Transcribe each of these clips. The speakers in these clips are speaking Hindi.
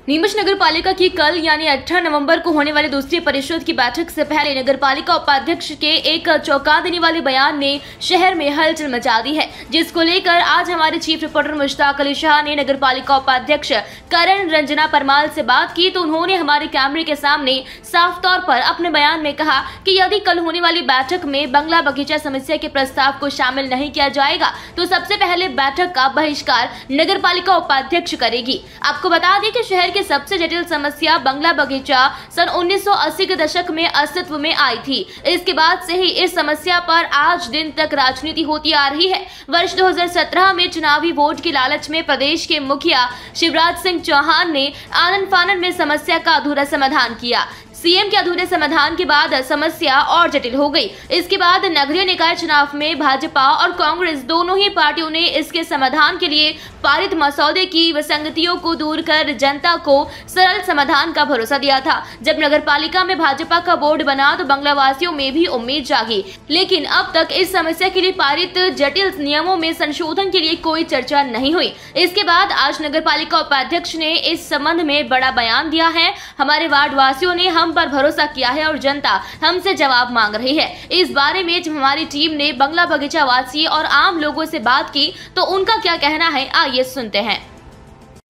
नीमच नगर पालिका की कल यानी 18 नवंबर को होने वाली दूसरी परिषद की बैठक से पहले नगर पालिका उपाध्यक्ष के एक चौंका देने वाले बयान ने शहर में हलचल मचा दी है, जिसको लेकर आज हमारे चीफ रिपोर्टर मुश्ताक अली शाह ने नगर पालिका उपाध्यक्ष करण रंजना परमाल से बात की तो उन्होंने हमारे कैमरे के सामने साफ तौर पर अपने बयान में कहा कि यदि कल होने वाली बैठक में बंगला बगीचा समस्या के प्रस्ताव को शामिल नहीं किया जाएगा तो सबसे पहले बैठक का बहिष्कार नगर पालिका उपाध्यक्ष करेगी। आपको बता दें कि शहर की सबसे जटिल समस्या बंगला बगीचा सन 1980 के दशक में अस्तित्व में आई थी। इसके बाद से ही इस समस्या पर आज दिन तक राजनीति होती आ रही है। वर्ष 2017 में चुनावी वोट की लालच में प्रदेश के मुखिया शिवराज सिंह चौहान ने आनन फानन में समस्या का अधूरा समाधान किया। सीएम के अधूरे समाधान के बाद समस्या और जटिल हो गई। इसके बाद नगरीय निकाय चुनाव में भाजपा और कांग्रेस दोनों ही पार्टियों ने इसके समाधान के लिए पारित मसौदे की विसंगतियों को दूर कर जनता को सरल समाधान का भरोसा दिया था। जब नगर पालिका में भाजपा का बोर्ड बना तो बंगलावासियों में भी उम्मीद जागी, लेकिन अब तक इस समस्या के लिए पारित जटिल नियमों में संशोधन के लिए कोई चर्चा नहीं हुई। इसके बाद आज नगर पालिका उपाध्यक्ष ने इस संबंध में बड़ा बयान दिया है। हमारे वार्ड वासियों ने हम पर भरोसा किया है और जनता हमसे जवाब मांग रही है। इस बारे में जब हमारी टीम ने बंगला बगीचा वासी और आम लोगों से बात की तो उनका क्या कहना है, आइए सुनते हैं।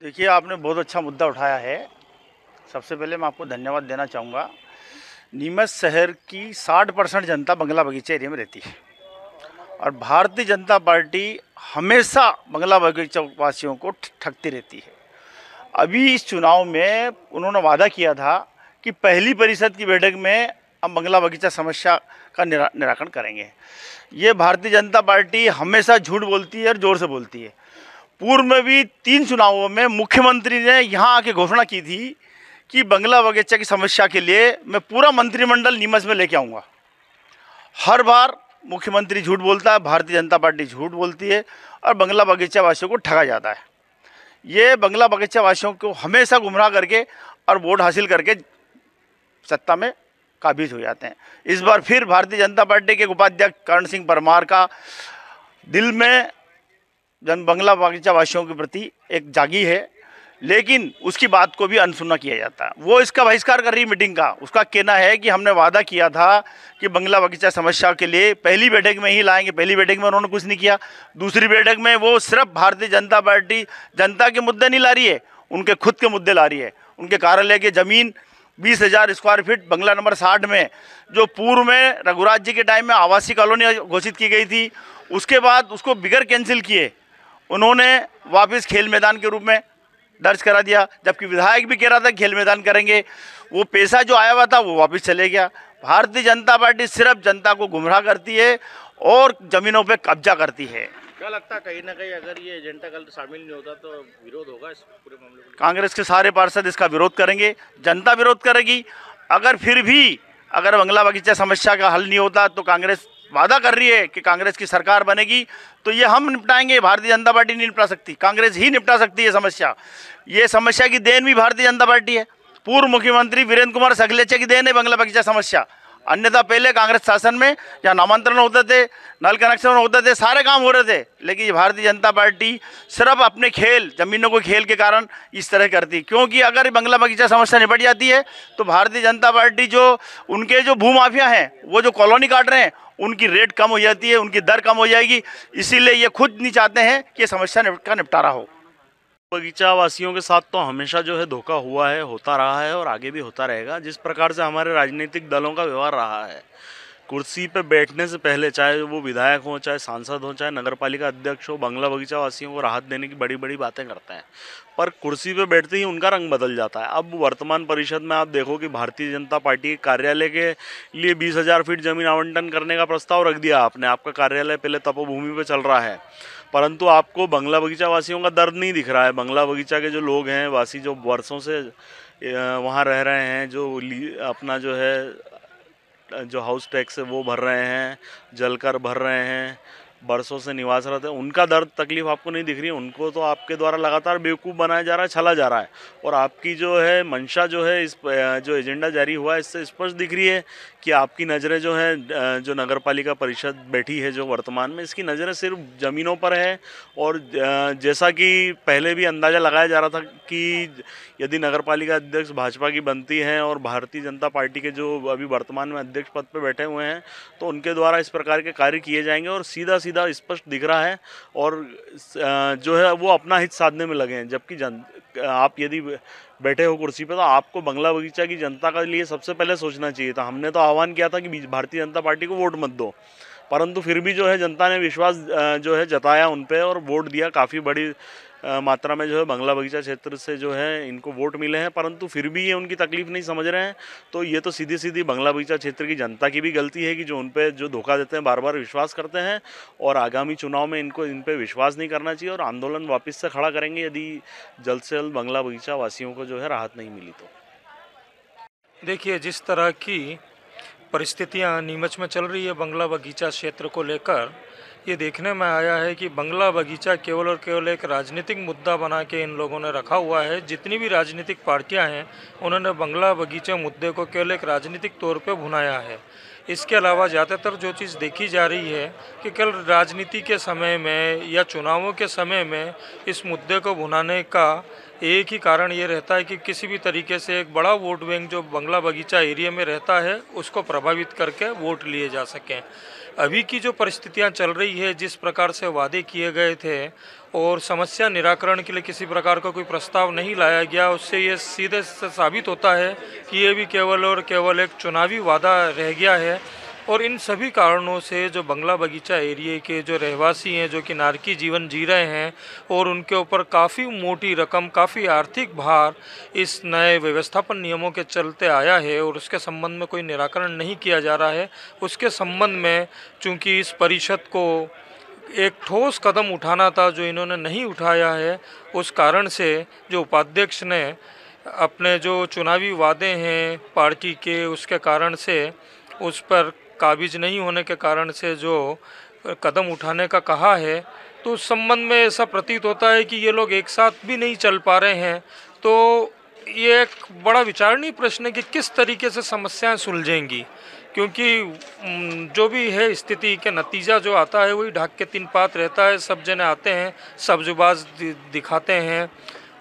देखिए, आपने बहुत अच्छा मुद्दा उठाया है। सबसे पहले मैं आपको धन्यवाद देना चाहूँगा। नीमच शहर की 60% जनता बंगला बगीचा एरिया में रहती है और भारतीय जनता पार्टी हमेशा बंगला बगीचा वासियों को ठगती रहती है। अभी इस चुनाव में उन्होंने वादा किया था कि पहली परिषद की बैठक में हम बंगला बगीचा समस्या का निराकरण करेंगे। ये भारतीय जनता पार्टी हमेशा झूठ बोलती है और जोर से बोलती है। पूर्व में भी 3 चुनावों में मुख्यमंत्री ने यहाँ आके घोषणा की थी कि बंगला बगीचा की समस्या के लिए मैं पूरा मंत्रिमंडल नीमच में लेके आऊँगा। हर बार मुख्यमंत्री झूठ बोलता है, भारतीय जनता पार्टी झूठ बोलती है और बंगला बगीचा वासियों को ठगा जाता है। ये बंगला बगीचा वासियों को हमेशा गुमराह करके और वोट हासिल करके सत्ता में काबिज हो जाते हैं। इस बार फिर भारतीय जनता पार्टी के उपाध्यक्ष करण सिंह परमार का दिल में बंगला बगीचा वासियों के प्रति एक जागी है, लेकिन उसकी बात को भी अनसुना किया जाता है। वो इसका बहिष्कार कर रही मीटिंग का। उसका कहना है कि हमने वादा किया था कि बंगला बगीचा समस्या के लिए पहली बैठक में ही लाएंगे। पहली बैठक में उन्होंने कुछ नहीं किया। दूसरी बैठक में वो सिर्फ भारतीय जनता पार्टी जनता के मुद्दे नहीं ला रही है, उनके खुद के मुद्दे ला रही है। उनके कार्यालय की ज़मीन 20,000 स्क्वायर फीट बंगला नंबर 60 में, जो पूर्व में रघुराज जी के टाइम में आवासीय कॉलोनी घोषित की गई थी, उसके बाद उसको बिगर कैंसिल किए उन्होंने वापस खेल मैदान के रूप में दर्ज करा दिया, जबकि विधायक भी कह रहा था खेल मैदान करेंगे। वो पैसा जो आया हुआ था वो वापस चले गया। भारतीय जनता पार्टी सिर्फ जनता को गुमराह करती है और ज़मीनों पर कब्जा करती है। क्या लगता है कहीं ना कहीं अगर ये एजेंडा कल शामिल नहीं होता तो विरोध होगा इस पूरे मामले में? कांग्रेस के सारे पार्षद इसका विरोध करेंगे, जनता विरोध करेगी। अगर फिर भी अगर बंगला बगीचा समस्या का हल नहीं होता तो कांग्रेस वादा कर रही है कि कांग्रेस की सरकार बनेगी तो ये हम निपटाएंगे। भारतीय जनता पार्टी नहीं निपटा सकती, कांग्रेस ही निपटा सकती है समस्या। ये समस्या की देन भी भारतीय जनता पार्टी है। पूर्व मुख्यमंत्री वीरेंद्र कुमार सखलेचा की देन है बंगला बगीचा समस्या। अन्यथा पहले कांग्रेस शासन में या नामांतरण होते थे, नल कनेक्शन होते थे, सारे काम हो रहे थे, लेकिन भारतीय जनता पार्टी सिर्फ अपने खेल ज़मीनों को खेल के कारण इस तरह करती। क्योंकि अगर बंगला बगीचा समस्या निपट जाती है तो भारतीय जनता पार्टी जो उनके जो भूमाफिया हैं वो जो कॉलोनी काट रहे हैं उनकी रेट कम हो जाती है, उनकी दर कम हो जाएगी। इसीलिए ये खुद नहीं चाहते हैं कि ये समस्या का निपटारा हो। बगीचा वासियों के साथ तो हमेशा जो है धोखा हुआ है, होता रहा है और आगे भी होता रहेगा। जिस प्रकार से हमारे राजनीतिक दलों का व्यवहार रहा है, कुर्सी पे बैठने से पहले चाहे वो विधायक हो, चाहे सांसद हो, चाहे नगरपालिका अध्यक्ष हो, बंगला बगीचा वासियों को राहत देने की बड़ी बड़ी बातें करते हैं, पर कुर्सी पे बैठते ही उनका रंग बदल जाता है। अब वर्तमान परिषद में आप देखो कि भारतीय जनता पार्टी के कार्यालय के लिए 20,000 फीट जमीन आवंटन करने का प्रस्ताव रख दिया आपने। आपका कार्यालय पहले तपोभूमि पे चल रहा है, परंतु आपको बंगला बगीचा वासियों का दर्द नहीं दिख रहा है। बंगला बगीचा के जो लोग हैं, वासी जो वर्षों से वहाँ रह रहे हैं, जो अपना जो है जो हाउस टैक्स है वो भर रहे हैं, जलकर भर रहे हैं, बरसों से निवासरत है, उनका दर्द तकलीफ आपको नहीं दिख रही है। उनको तो आपके द्वारा लगातार बेवकूफ़ बनाया जा रहा है, छला जा रहा है। और आपकी जो है मंशा जो है, इस जो एजेंडा जारी हुआ है, इससे स्पष्ट दिख रही है कि आपकी नज़रें जो हैं, जो नगर पालिका परिषद बैठी है जो वर्तमान में, इसकी नज़रें सिर्फ ज़मीनों पर है। और जैसा कि पहले भी अंदाज़ा लगाया जा रहा था कि यदि नगर पालिका अध्यक्ष भाजपा की बनती हैं और भारतीय जनता पार्टी के जो अभी वर्तमान में अध्यक्ष पद पर बैठे हुए हैं, तो उनके द्वारा इस प्रकार के कार्य किए जाएंगे। और सीधा सीधा स्पष्ट दिख रहा है, और जो है वो अपना हित साधने में लगे हैं। जबकि आप यदि बैठे हो कुर्सी पे, तो आपको बंगला बगीचा की जनता के लिए सबसे पहले सोचना चाहिए था। हमने तो आह्वान किया था कि भारतीय जनता पार्टी को वोट मत दो, परंतु फिर भी जो है जनता ने विश्वास जो है जताया उन पे और वोट दिया। काफ़ी बड़ी मात्रा में जो है बंगला बगीचा क्षेत्र से जो है इनको वोट मिले हैं, परंतु फिर भी ये उनकी तकलीफ नहीं समझ रहे हैं। तो ये तो सीधी सीधी बंगला बगीचा क्षेत्र की जनता की भी गलती है कि जो उन पे जो धोखा देते हैं, बार बार विश्वास करते हैं। और आगामी चुनाव में इनको इन पे विश्वास नहीं करना चाहिए, और आंदोलन वापस से खड़ा करेंगे यदि जल्द से जल्द बंगला बगीचा वासियों को जो है राहत नहीं मिली तो। देखिए, जिस तरह की परिस्थितियां नीमच में चल रही है बंगला बगीचा क्षेत्र को लेकर, ये देखने में आया है कि बंगला बगीचा केवल और केवल एक राजनीतिक मुद्दा बना के इन लोगों ने रखा हुआ है। जितनी भी राजनीतिक पार्टियां हैं, उन्होंने बंगला बगीचे मुद्दे को केवल एक राजनीतिक तौर पे भुनाया है। इसके अलावा ज़्यादातर जो चीज़ देखी जा रही है कि केवल राजनीति के समय में या चुनावों के समय में इस मुद्दे को भुनाने का एक ही कारण ये रहता है कि किसी भी तरीके से एक बड़ा वोट बैंक जो बंगला बगीचा एरिया में रहता है उसको प्रभावित करके वोट लिए जा सकें। अभी की जो परिस्थितियां चल रही है, जिस प्रकार से वादे किए गए थे और समस्या निराकरण के लिए किसी प्रकार का कोई प्रस्ताव नहीं लाया गया, उससे ये सीधे से साबित होता है कि ये भी केवल और केवल एक चुनावी वादा रह गया है। और इन सभी कारणों से जो बंगला बगीचा एरिया के जो रहवासी हैं, जो कि नारकी जीवन जी रहे हैं, और उनके ऊपर काफ़ी मोटी रकम, काफ़ी आर्थिक भार इस नए व्यवस्थापन नियमों के चलते आया है और उसके संबंध में कोई निराकरण नहीं किया जा रहा है। उसके संबंध में चूँकि इस परिषद को एक ठोस कदम उठाना था जो इन्होंने नहीं उठाया है, उस कारण से जो उपाध्यक्ष ने अपने जो चुनावी वादे हैं पार्टी के, उसके कारण से उस पर काबिज नहीं होने के कारण से जो कदम उठाने का कहा है, तो उस संबंध में ऐसा प्रतीत होता है कि ये लोग एक साथ भी नहीं चल पा रहे हैं। तो ये एक बड़ा विचारणीय प्रश्न है कि किस तरीके से समस्याएं सुलझेंगी, क्योंकि जो भी है स्थिति के नतीजा जो आता है वही ढाक के तीन पात रहता है। सब जने आते हैं, सब्जबाज दिखाते हैं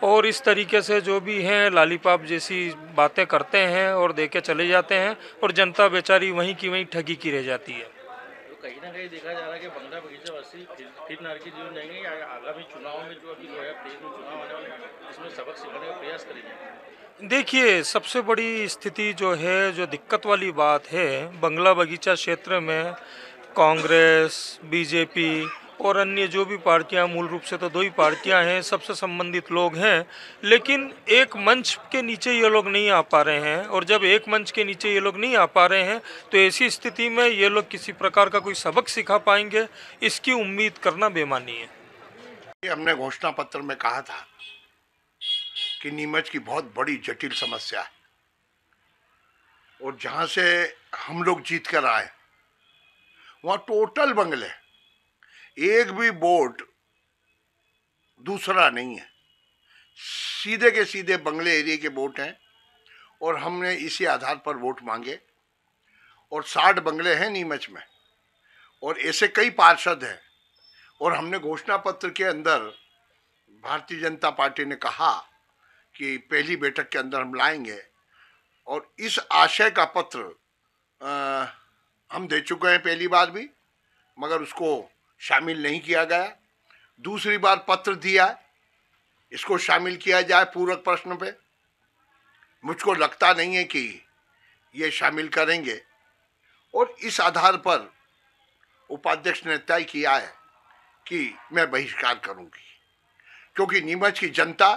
और इस तरीके से जो भी हैं लालीपाप जैसी बातें करते हैं और देके चले जाते हैं, और जनता बेचारी वहीं की वहीं ठगी की रह जाती है। तो कहीं ना कहीं देखा जा रहा है कि बंगला बगीचा वासी फिर नारकी जीवन जाएंगे या आगामी चुनाव में जो अभी 2023 में चुनाव आने वाले हैं इसमें सबक सिखाने का प्रयास करेंगे। देखिए, सबसे बड़ी स्थिति जो है, जो दिक्कत वाली बात है बंगला बगीचा क्षेत्र में, कांग्रेस, बीजेपी और अन्य जो भी पार्टियां, मूल रूप से तो दो ही पार्टियां हैं, सबसे संबंधित लोग हैं, लेकिन एक मंच के नीचे ये लोग नहीं आ पा रहे हैं। और जब एक मंच के नीचे ये लोग नहीं आ पा रहे हैं, तो ऐसी स्थिति में ये लोग किसी प्रकार का कोई सबक सिखा पाएंगे, इसकी उम्मीद करना बेमानी है। हमने घोषणा पत्र में कहा था कि नीमच की बहुत बड़ी जटिल समस्या है, और जहां से हम लोग जीत कर आए वहां टोटल बंगले, एक भी बोर्ड दूसरा नहीं है, सीधे के सीधे बंगले एरिया के वोट हैं। और हमने इसी आधार पर वोट मांगे, और 60 बंगले हैं नीमच में, और ऐसे कई पार्षद हैं। और हमने घोषणा पत्र के अंदर भारतीय जनता पार्टी ने कहा कि पहली बैठक के अंदर हम लाएंगे, और इस आशय का पत्र हम दे चुके हैं पहली बार भी, मगर उसको शामिल नहीं किया गया। दूसरी बार पत्र दिया, इसको शामिल किया जाए पूरक प्रश्न पे। मुझको लगता नहीं है कि ये शामिल करेंगे, और इस आधार पर उपाध्यक्ष ने तय किया है कि मैं बहिष्कार करूंगी, क्योंकि नीमच की जनता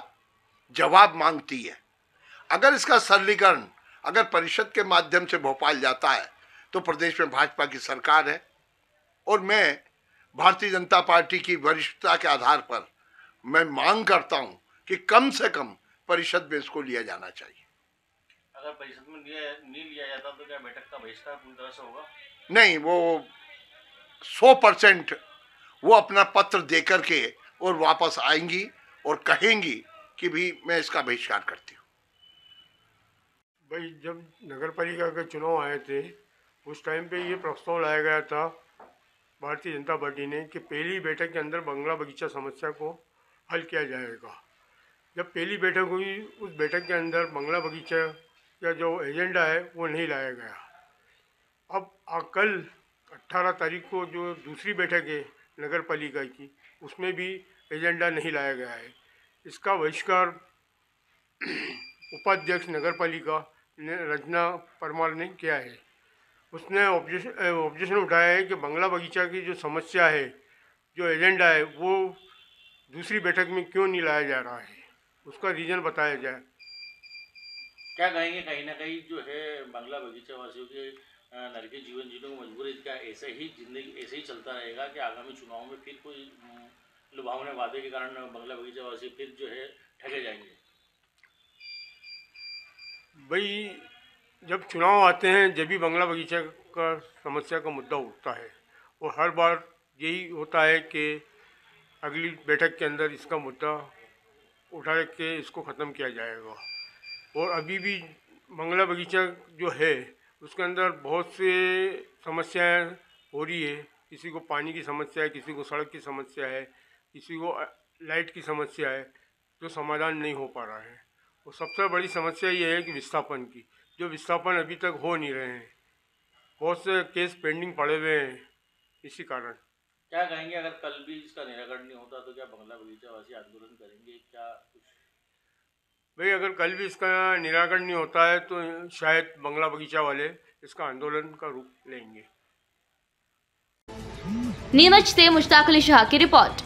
जवाब मांगती है। अगर इसका सरलीकरण अगर परिषद के माध्यम से भोपाल जाता है तो प्रदेश में भाजपा की सरकार है, और मैं भारतीय जनता पार्टी की वरिष्ठता के आधार पर मैं मांग करता हूं कि कम से कम परिषद में इसको लिया जाना चाहिए। अगर परिषद में नहीं लिया जाता तो क्या बैठक का बहिष्कार पूरी तरह से होगा? नहीं, वो 100% वो अपना पत्र दे करके और वापस आएंगी और कहेंगी कि भी मैं इसका बहिष्कार करती हूँ। भाई जब नगर पालिका के चुनाव आए थे उस टाइम पे ये प्रस्ताव लाया गया था भारतीय जनता पार्टी ने कि पहली बैठक के अंदर बंगला बगीचा समस्या को हल किया जाएगा। जब पहली बैठक हुई उस बैठक के अंदर बंगला बगीचा का जो एजेंडा है वो नहीं लाया गया। अब कल 18 तारीख को जो दूसरी बैठक है नगर पालिका की उसमें भी एजेंडा नहीं लाया गया है। इसका बहिष्कार उपाध्यक्ष नगर पालिका ने रचना परमार ने किया है। उसने ऑब्जेक्शन उठाया है कि बंगला बगीचा की जो समस्या है, जो एजेंडा है, वो दूसरी बैठक में क्यों नहीं लाया जा रहा है, उसका रीज़न बताया जाए। क्या कहेंगे, कहीं ना कहीं जो है बंगला बगीचा वासियों के नरकी जीवन जीने को मजबूर है, क्या ऐसे ही जिंदगी ऐसे ही चलता रहेगा कि आगामी चुनाव में फिर कोई लुभावने वादे के कारण बंगला बगीचा वासी फिर जो है ठगे जाएंगे? भाई जब चुनाव आते हैं जब भी बंगला बगीचा का समस्या का मुद्दा उठता है और हर बार यही होता है कि अगली बैठक के अंदर इसका मुद्दा उठा के इसको ख़त्म किया जाएगा। और अभी भी बंगला बगीचा जो है उसके अंदर बहुत से समस्याएं हो रही है। किसी को पानी की समस्या है, किसी को सड़क की समस्या है, किसी को लाइट की समस्या है, जो समाधान नहीं हो पा रहा है। और सबसे बड़ी समस्या ये है कि विस्थापन की, जो विस्थापन अभी तक हो नहीं रहे हैं। बहुत से केस पेंडिंग पड़े हुए हैं इसी कारण। क्या कहेंगे, अगर कल भी इसका निराकरण नहीं होता तो क्या बंगला बगीचा वासी आंदोलन करेंगे? क्या कुछ भाई अगर कल भी इसका निराकरण नहीं होता है तो शायद बंगला बगीचा वाले इसका आंदोलन का रूप लेंगे। नीमच से मुश्ताक अली शाह की रिपोर्ट।